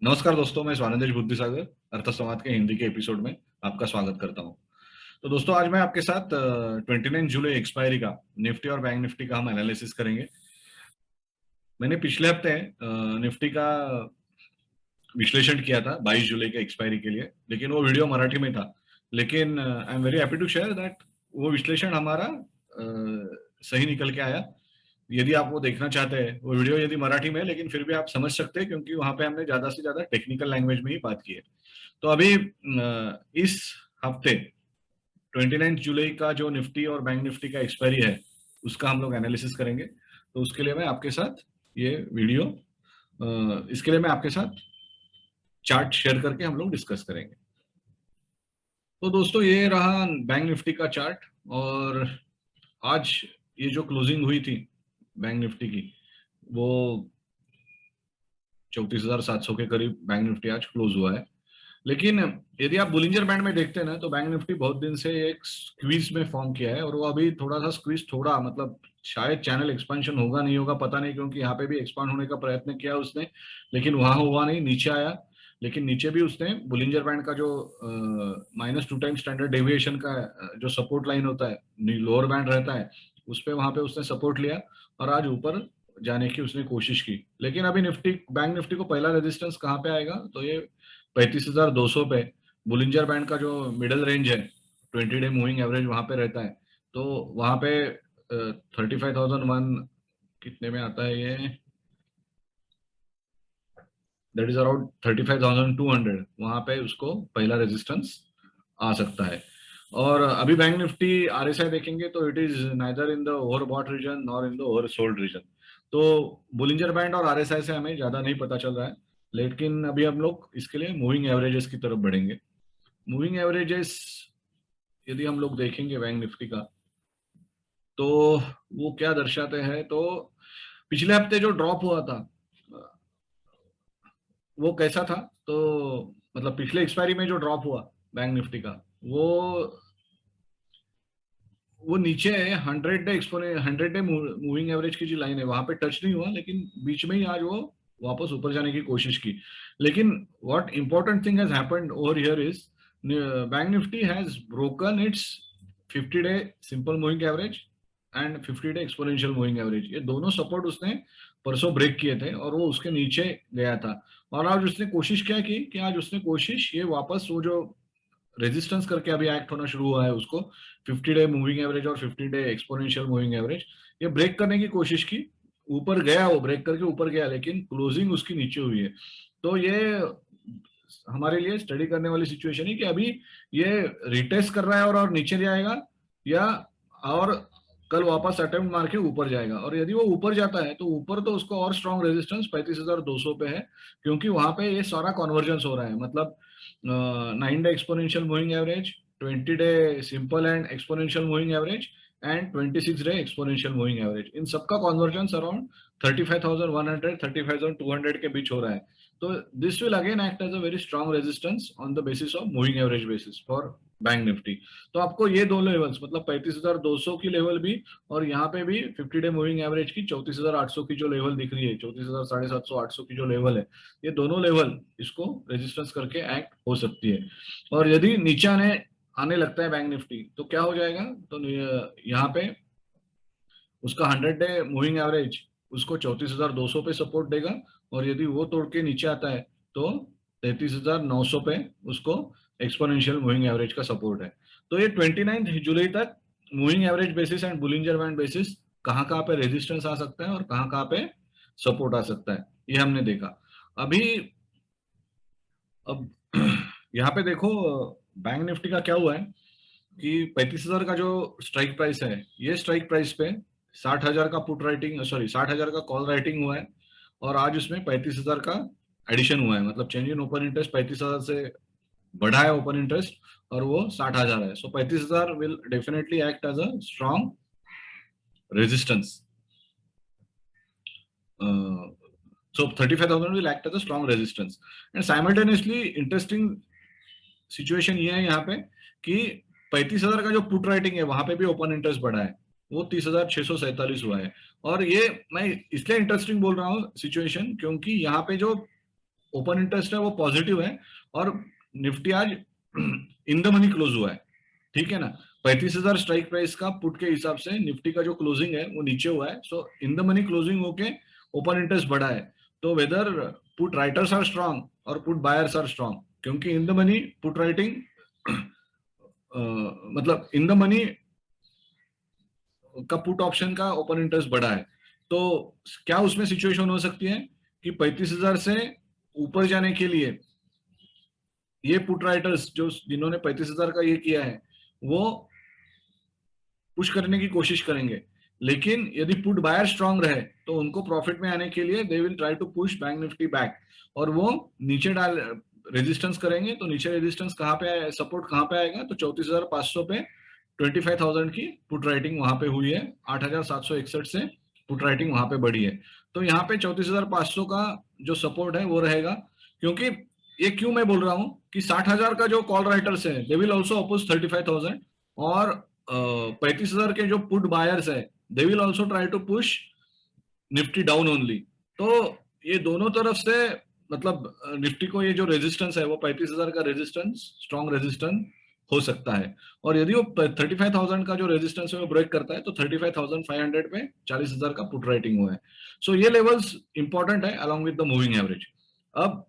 नमस्कार दोस्तों, मैं स्वानंदेश बुद्धिसागर अर्थसंवाद के हिंदी के एपिसोड में आपका स्वागत करता हूं। तो दोस्तों, आज मैं आपके साथ 29 जुलाई एक्सपायरी का निफ्टी और बैंक निफ्टी का हम एनालिसिस करेंगे। मैंने पिछले हफ्ते निफ्टी का विश्लेषण किया था 22 जुलाई के एक्सपायरी के लिए, लेकिन वो वीडियो मराठी में था। लेकिन I am very happy to share that वो विश्लेषण हमारा सही निकल के आया। यदि आप वो देखना चाहते हैं, वो वीडियो यदि मराठी में है, लेकिन फिर भी आप समझ सकते हैं क्योंकि वहां पे हमने ज्यादा से ज्यादा टेक्निकल लैंग्वेज में ही बात की है। तो अभी इस हफ्ते 29 जुलाई का जो निफ्टी और बैंक निफ्टी का एक्सपायरी है, उसका हम लोग एनालिसिस करेंगे। तो उसके लिए मैं आपके साथ ये वीडियो इसके लिए मैं आपके साथ चार्ट शेयर करके हम लोग डिस्कस करेंगे। तो दोस्तों, ये रहा बैंक निफ्टी का चार्ट। और आज ये जो क्लोजिंग हुई थी बैंक निफ्टी की, वो 34,700 के करीब बैंक निफ्टी आज क्लोज हुआ है। लेकिन यदि आप बुलिंजर बैंड में देखते हैं ना, तो बैंक निफ्टी बहुत दिन से एक स्क्वीज में फॉर्म किया है, और वो अभी थोड़ा सा स्क्वीज, थोड़ा मतलब शायद चैनल एक्सपेंशन होगा नहीं होगा पता नहीं, क्योंकि यहाँ पे भी एक्सपांड होने का प्रयत्न किया उसने, लेकिन वहां हुआ नहीं, नीचे आया। लेकिन नीचे भी उसने बुलिंजर बैंड का जो -2 टाइम स्टैंडर्ड डेविएशन का जो सपोर्ट लाइन होता है, लोअर बैंड रहता है, उस पे वहां पे उसने सपोर्ट लिया और आज ऊपर जाने की उसने कोशिश की। लेकिन अभी निफ्टी, बैंक निफ्टी को पहला रेजिस्टेंस कहाँ पे आएगा, तो ये 35,200 पे बुलिंजर बैंड का जो मिडल रेंज है, 20 डे मूविंग एवरेज वहां पे रहता है। तो वहां पे 35,001 कितने में आता है ये, दैट इज अराउंड 35,200, वहां पे उसको पहला रेजिस्टेंस आ सकता है। और अभी बैंक निफ्टी आरएसआई देखेंगे तो it is neither in the overbought region nor in the oversold region. तो बुलिंजर बैंड और आरएसआई से हमें ज्यादा नहीं पता चल रहा है। लेकिन अभी हम लोग इसके लिए मूविंग एवरेजेस की तरफ बढ़ेंगे। मूविंग एवरेजेस यदि हम लोग देखेंगे बैंक निफ्टी का, तो वो क्या दर्शाते हैं, तो पिछले हफ्ते जो ड्रॉप हुआ था वो कैसा था। तो मतलब पिछले एक्सपायरी में जो ड्रॉप हुआ बैंक निफ्टी का, वो वो नीचे 100 डे मूविंग एवरेज की जो लाइन है, वहां पे टच नहीं हुआ, लेकिन बीच में ही आज वो वापस ऊपर जाने की कोशिश की। लेकिन what important thing has happened over here is, bank Nifty has broken it's 50 day simple moving average and 50 day exponential moving average. ये दोनों सपोर्ट उसने परसों ब्रेक किए थे और वो उसके नीचे गया था। और आज उसने कोशिश क्या की कि आज उसने कोशिश ये वापस वो जो रेजिस्टेंस करके अभी एक्ट होना शुरू हुआ है उसको, 50 डे मूविंग एवरेज और 50 डे एक्सपोनेंशियल मूविंग एवरेज, ये ब्रेक करने की कोशिश की। ऊपर गया, वो ब्रेक करके ऊपर गया, लेकिन क्लोजिंग उसकी नीचे हुई है। तो ये हमारे लिए स्टडी करने वाली सिचुएशन है कि अभी ये रिटेस्ट कर रहा है और नीचे जाएगा, या और कल वापस अटेम्प्ट मार के ऊपर जाएगा। और यदि वो ऊपर जाता है तो ऊपर तो उसको और स्ट्रॉन्ग रेजिस्टेंस 35,200 पे है, क्योंकि वहां पे ये सारा कॉन्वर्जेंस हो रहा है। मतलब 9 day exponential moving average, 20 day simple and exponential moving average and 26 day exponential moving average, इन सबका कॉन्वर्जेंस अराउंड 35,100 35,200 के बीच हो रहा है। तो this will again act as a very strong resistance on the basis of moving average basis for Bank Nifty. तो आपको ये दो लेवल्स, मतलब 35,200 की लेवल भी, और यहाँ पे भी 50 डे मूविंग एवरेज की 34,800 की जो लेवल दिख रही है, 34,750 800 की जो लेवल है, ये दोनों लेवल इसको रेजिस्टेंस करके एक्ट हो सकती है। और यदि नीचे आने लगता है बैंक निफ्टी, तो क्या हो जाएगा, तो यहाँ पे उसका 100 डे मूविंग एवरेज उसको 34,200 पे सपोर्ट देगा। और यदि वो तोड़ के नीचे आता है तो 33,900 पे उसको एक्सपोनेंशियल मूविंग एवरेज का सपोर्ट है। तो ये 29 जुलाई तक moving average basis and Bollinger band basis कहाँ कहाँ पे रेजिस्टेंस आ सकता है और कहाँ कहाँ पे सपोर्ट आ सकता है, ये हमने देखा। अभी अब यहाँ पे देखो, बैंक निफ्टी का क्या हुआ है कि 35,000 का जो स्ट्राइक प्राइस है, ये स्ट्राइक प्राइस पे 60,000 का पुट राइटिंग, सॉरी 60,000 का कॉल राइटिंग हुआ है। और आज उसमें 35,000 का एडिशन हुआ है, मतलब चेंज इन ओपन इंटरेस्ट 35,000 से बढ़ा है ओपन इंटरेस्ट, और वो 60,000 है। So 35,000 will definitely act as a strong resistance. So 35,000 will act as a strong resistance. And simultaneously interesting situation ये है यहाँ पे कि 35,000 का जो पुट राइटिंग है वहां पे भी ओपन इंटरेस्ट बढ़ा है, वो 30,647 हुआ है। और ये मैं इसलिए इंटरेस्टिंग बोल रहा हूँ सिचुएशन, क्योंकि यहाँ पे जो ओपन इंटरेस्ट है वो पॉजिटिव है और निफ्टी आज इन द मनी क्लोज हुआ है, ठीक है ना। 35,000 स्ट्राइक प्राइस का पुट के हिसाब से निफ्टी का जो क्लोजिंग है वो नीचे हुआ है, so in the money closing होके ओपन इंटरेस्ट बढ़ा है। तो whether put writers are strong और पुट बायर्स आर स्ट्रांग, क्योंकि in the money put writing मतलब इन द मनी का पुट ऑप्शन का ओपन इंटरेस्ट बढ़ा है। तो क्या उसमें सिचुएशन हो सकती है कि 35,000 से ऊपर जाने के लिए ये पुट राइटर्स जो जिन्होंने 35,000 का ये किया है वो पुश करने की कोशिश करेंगे, लेकिन यदि पुट बायर स्ट्रांग रहे तो उनको प्रॉफिट में आने के लिए they will try to push Bank Nifty back, और वो नीचे डाल रेजिस्टेंस करेंगे। तो नीचे रेजिस्टेंस कहाँ पे आए, सपोर्ट कहाँ पे आएगा, तो 34,500 पे 25,000 की पुट राइटिंग वहां पे हुई है, 8,761 से पुट राइटिंग वहां पे बढ़ी है। तो यहाँ पे 34,500 का जो सपोर्ट है वो रहेगा, क्योंकि ये क्यों मैं बोल रहा हूँ कि 60,000 का जो कॉल राइटर्स है दे विल ऑल्सो अपोज 35,000, और 35,000 के जो पुट बायर्स है they will also try to push Nifty down only. तो ये दोनों तरफ से मतलब निफ्टी को ये जो रेजिस्टेंस है वो 35,000 का रेजिस्टेंस स्ट्रॉन्ग रेजिस्टेंस हो सकता है, और यदि वो 35,000 का जो रेजिस्टेंस है वो ब्रेक करता है तो 35,500 पे 40,000 का पुट राइटिंग हुआ है। सो ये लेवल्स इंपॉर्टेंट है along with the moving average. अब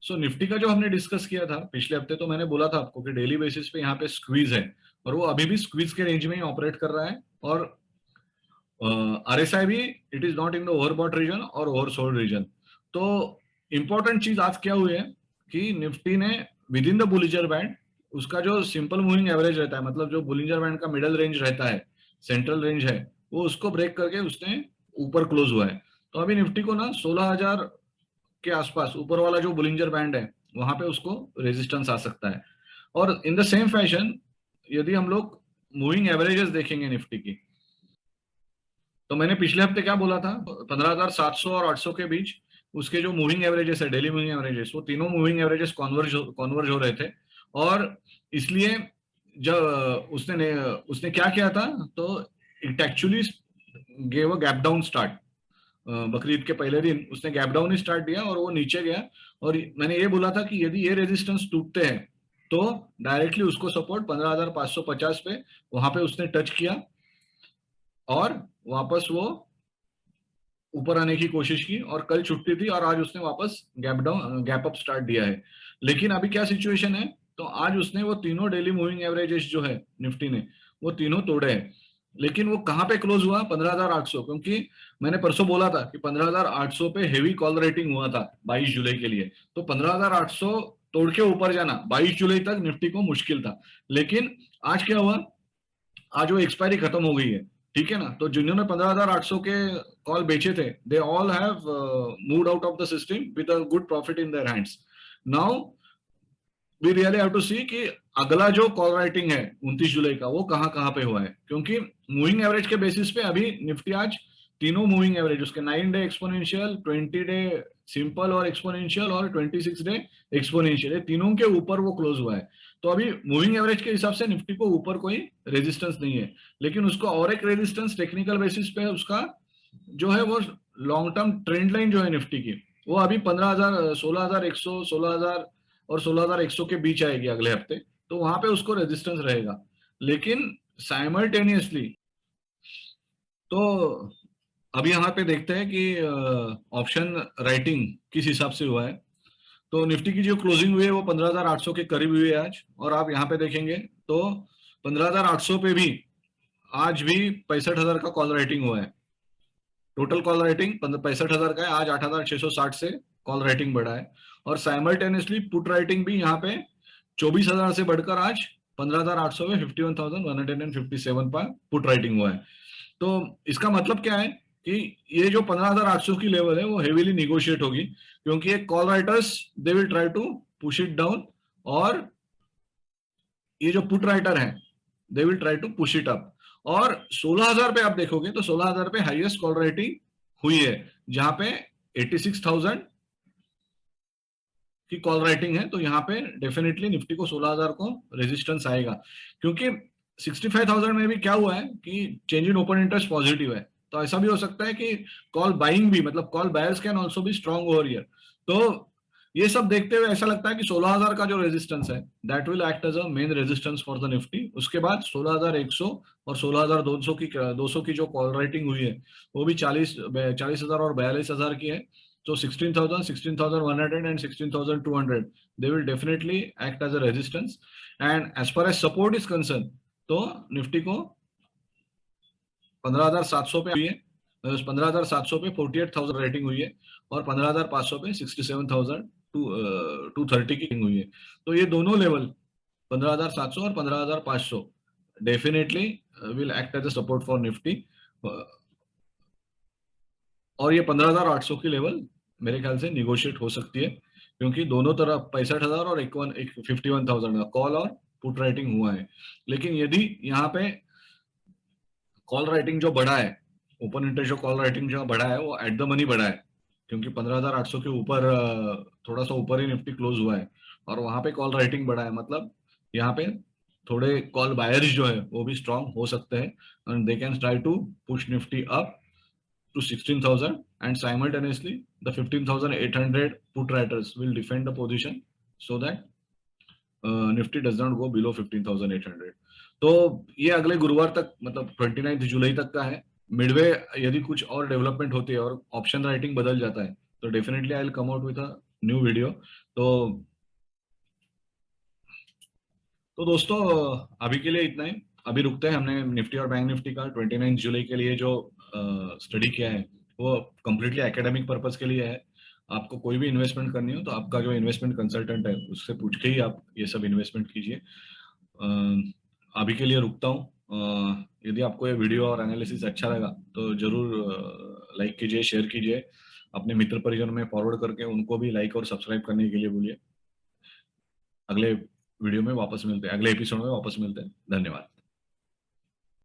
निफ्टी का जो हमने डिस्कस किया था पिछले हफ्ते, तो मैंने बोला था आपको कि डेली बेसिस पे यहाँ पे स्क्वीज है, और वो अभी भी स्क्वीज के रेंज में ही ऑपरेट कर रहा है, और आरएसआई भी it is not in the overbought region और ओवरसोल्ड रीजन। तो इंपॉर्टेंट चीज आज क्या हुई है कि निफ्टी ने within the Bollinger band, उसका जो सिंपल मूविंग एवरेज रहता है, मतलब जो बुलिंजर बैंड का मिडल रेंज रहता है, सेंट्रल रेंज है, वो उसको ब्रेक करके उसने ऊपर क्लोज हुआ है। तो अभी निफ्टी को ना 16,000 के आसपास ऊपर वाला जो बुलिंजर बैंड है वहां पे उसको रेजिस्टेंस आ सकता है। और इन द सेम फैशन यदि हम लोग मूविंग एवरेजेस देखेंगे निफ्टी की, तो मैंने पिछले हफ्ते क्या बोला था, 15,700 और 800 के बीच उसके जो मूविंग एवरेजेस है, डेली मूविंग एवरेजेस, वो तीनों मूविंग एवरेजेस कॉन्वर्ज हो रहे थे। और इसलिए जब उसने क्या किया था, तो it actually gave a gap down start. Bakrid के पहले दिन उसने गैप डाउन ही स्टार्ट दिया और वो नीचे गया, और मैंने ये बोला था कि यदि ये रेजिस्टेंस टूटते हैं तो डायरेक्टली उसको सपोर्ट 15,550 पे वहां पे उसने टच किया, और वापस वो ऊपर आने की कोशिश की, और कल छुट्टी थी और आज उसने वापस गैप अप स्टार्ट दिया है। लेकिन अभी क्या सिचुएशन है, तो आज उसने वो तीनों डेली मूविंग एवरेजेस जो है निफ्टी ने वो तीनों तोड़े हैं। लेकिन वो कहाँ पे क्लोज हुआ, 15,800, क्योंकि मैंने परसों बोला था कि 15,800 पे हेवी कॉल रेटिंग हुआ था 22 जुलाई के लिए, तो 15,800 तोड़ के ऊपर जाना 22 जुलाई तक निफ्टी को मुश्किल था। लेकिन आज क्या हुआ, आज वो एक्सपायरी खत्म हो गई है, ठीक है ना। तो जिन्होंने 15,800 के कॉल बेचे थे they all have moved out of the system with a good profit in their hands. Now we really have to see कि अगला जो कॉल राइटिंग है 29 जुलाई का वो कहाँ कहाँ पे हुआ है, क्योंकि मूविंग एवरेज के बेसिस पे अभी निफ्टी आज तीनों मूविंग एवरेज उसके 9 डे एक्सपोनेंशियल, 20 डे सिंपल और एक्सपोनेंशियल, और 26 डे एक्सपोनेंशियल, ये तीनों के ऊपर वो क्लोज हुआ है। तो अभी मूविंग एवरेज के हिसाब से निफ्टी को ऊपर कोई रेजिस्टेंस नहीं है, लेकिन उसको और एक रेजिस्टेंस टेक्निकल बेसिस पे उसका जो है वो लॉन्ग टर्म ट्रेंड लाइन जो है निफ्टी की, वो अभी 15,000, 16,100, 16,000 और 16,100 के बीच आएगी अगले हफ्ते, तो वहां पे उसको रेजिस्टेंस रहेगा। लेकिन साइमल्टेनियसली तो अभी यहाँ पे देखते हैं कि ऑप्शन राइटिंग किस हिसाब से हुआ है। तो निफ्टी की जो क्लोजिंग हुई है वो 15,800 के करीब हुई है आज, और आप यहाँ पे देखेंगे तो 15,800 पे भी आज भी 65,000 का कॉल राइटिंग हुआ है। टोटल कॉल राइटिंग 65,000 का है, आज 8,660 से कॉल राइटिंग बढ़ा है, और साइमल्टेनियसली पुट राइटिंग भी यहाँ पे 24,000 से बढ़कर आज 15,800 में 51,157 पर पुट राइटिंग हुआ है। तो इसका मतलब क्या है कि ये जो 15,800 की लेवल है वो हेवीली निगोशिएट होगी, क्योंकि ये call writers they will try to push it down, और ये जो पुट राइटर है they will try to push it up. और 16,000 पे आप देखोगे तो 16,000 पे हाईएस्ट कॉल राइटिंग हुई है, जहां पे 86,000 की कॉल राइटिंग है। तो यहाँ पे डेफिनेटली निफ्टी को 16,000 को रेजिस्टेंस आएगा, क्योंकि 65,000 में भी क्या हुआ है कि change in open interest positive है, तो ऐसा भी हो सकता है कि कॉल बाइंग भी, मतलब call buyers can also be strong over here. तो ये सब देखते हुए ऐसा लगता है कि 16,000 का जो रेजिस्टेंस है that will act as a main resistance for the Nifty. उसके बाद 16,100 और 16,200 की जो कॉल राइटिंग हुई है वो भी 40,000 और 42,000 की है। तो 16,000, 16,100 and 16,200 they will definitely act as a resistance. And as far as support is concern, तो निफ्टी को 15,700 पे हुई है, 15,700 पे 48,000 रेटिंग हुई है, और 15,500 पे 67,000 230 की हुई है। तो ये दोनों लेवल 15,700 और 15,500 definitely will act as a support for Nifty. और ये 15,800 की लेवल मेरे ख्याल से निगोशिएट हो सकती है, क्योंकि दोनों तरफ 65,000 और 51,000 का कॉल और पुट राइटिंग हुआ है। लेकिन यदि यहाँ पे कॉल राइटिंग जो बढ़ा है, ओपन इंटरेस्ट जो कॉल राइटिंग जो बढ़ा है वो एट द मनी बढ़ा है, क्योंकि 15,800 के ऊपर थोड़ा सा ऊपर ही निफ्टी क्लोज हुआ है, और वहां पे कॉल राइटिंग बढ़ा है, मतलब यहाँ पे थोड़े कॉल बायर्स जो है वो भी स्ट्रांग हो सकते हैं, and they can try to push Nifty up to 16,000, and simultaneously the 15,800 put writers will defend the position so that Nifty does not go below 15,800। तो ये अगले गुरुवार तक, मतलब 29 जुलाई तक का है। मिडवे यदि कुछ और डेवलपमेंट होती है और ऑप्शन राइटिंग बदल जाता है तो definitely I will come out with a new video. तो दोस्तों अभी के लिए इतना ही। अभी रुकते हैं, हमने निफ्टी और बैंक निफ्टी का 29 जुलाई के लिए जो स्टडी किया है वो कम्प्लीटली एकेडमिक पर्पज के लिए है। आपको कोई भी इन्वेस्टमेंट करनी हो तो आपका जो इन्वेस्टमेंट कंसल्टेंट है उससे पूछ के ही आप ये सब इन्वेस्टमेंट कीजिए। अभी के लिए रुकता हूँ। यदि आपको ये वीडियो और एनालिसिस अच्छा लगा तो जरूर लाइक कीजिए, शेयर कीजिए, अपने मित्र परिजन में फॉरवर्ड करके उनको भी लाइक और सब्सक्राइब करने के लिए बोलिए। अगले वीडियो में वापस मिलते हैं, अगले एपिसोड में वापस मिलते हैं। धन्यवाद।